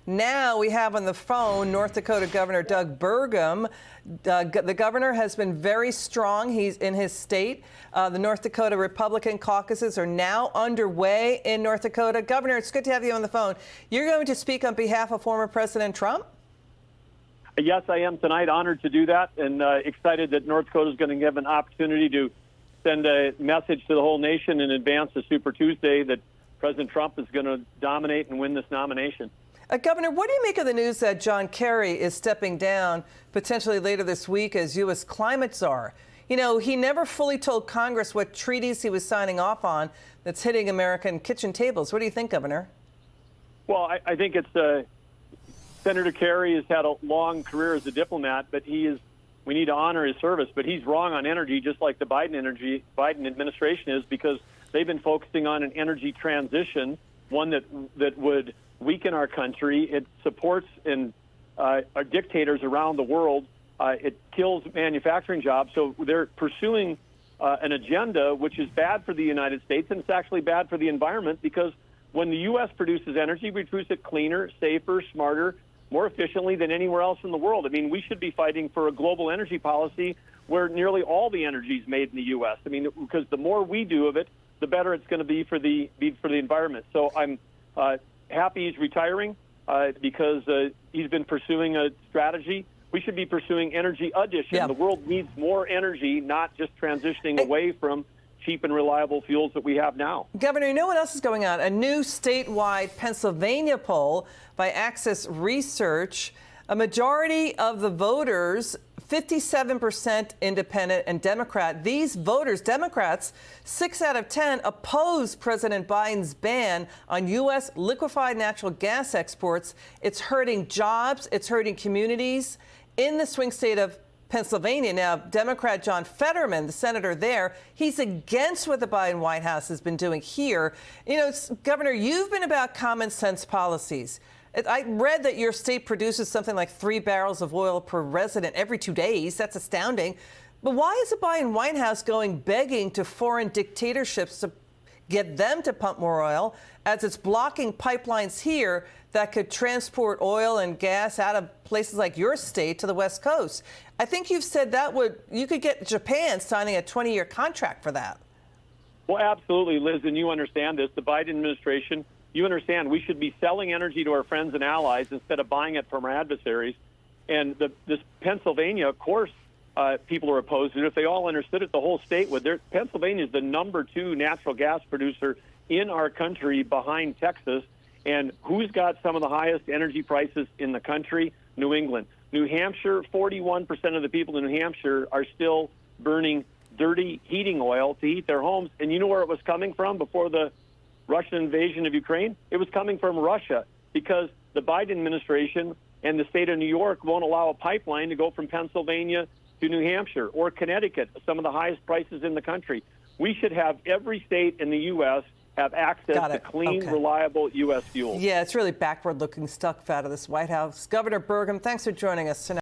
Now we have on the phone North Dakota Governor Doug Burgum. The governor has been very strong. He's in his state. The North Dakota Republican caucuses are now underway in North Dakota. Governor, it's good to have you on the phone. You're going to speak on behalf of former President Trump? Yes, I am tonight. Honored to do that, and excited that North Dakota is going to give an opportunity to send a message to the whole nation in advance of Super Tuesday that President Trump is going to dominate and win this nomination. Governor, what do you make of the news that John Kerrey is stepping down potentially later this week as U.S. climate czar? You know, he never fully told Congress what treaties he was signing off on that's hitting American kitchen tables. What do you think, Governor? Well, I think it's Senator Kerrey has had a long career as a diplomat, but we need to honor his service. But he's wrong on energy, just like the Biden administration is, because they've been focusing on an energy transition, one that would weaken our country. It supports our dictators around the world. It kills manufacturing jobs. So they're pursuing an agenda which is bad for the United States, and it's actually bad for the environment, because when the U.S. produces energy, we produce it cleaner, safer, smarter, more efficiently than anywhere else in the world. I mean, we should be fighting for a global energy policy where nearly all the energy is made in the U.S. I mean, because the more we do of it, the better it's going to be for the environment. So I'm happy he's retiring because he's been pursuing a strategy. We should be pursuing energy addition. Yeah. The world needs more energy, not just transitioning away from cheap and reliable fuels that we have now. Governor, you know what else is going on? A new statewide Pennsylvania poll by Access Research. A majority of the voters, 57% independent and Democrat. These voters, Democrats, 6 out of 10 oppose President Biden's ban on U.S. liquefied natural gas exports. It's hurting jobs. It's hurting communities in the swing state of Pennsylvania. Now, Democrat John Fetterman, the senator there, he's against what the Biden White House has been doing here. You know, Governor, you've been about common sense policies. I read that your state produces something like 3 barrels of oil per resident every 2 days. That's astounding. But why is the Biden White House going begging to foreign dictatorships to get them to pump more oil, as it's blocking pipelines here that could transport oil and gas out of places like your state to the West Coast? I think you've said you could get Japan signing a 20-year contract for that. Well, absolutely, Liz, and you understand this. The Biden administration, you understand we should be selling energy to our friends and allies instead of buying it from our adversaries. And this Pennsylvania, of course, people are opposed to it. If they all understood it, the whole state would. Pennsylvania is the #2 natural gas producer in our country behind Texas. And who's got some of the highest energy prices in the country? New England. New Hampshire, 41% of the people in New Hampshire are still burning dirty heating oil to heat their homes. And you know where it was coming from before the Russian invasion of Ukraine? It was coming from Russia, because the Biden administration and the state of New York won't allow a pipeline to go from Pennsylvania to New Hampshire or Connecticut, some of the highest prices in the country. We should have every state in the U.S. have access to clean, reliable U.S. fuel. Yeah, it's really backward-looking stuff out of this White House. Governor Burgum, thanks for joining us tonight.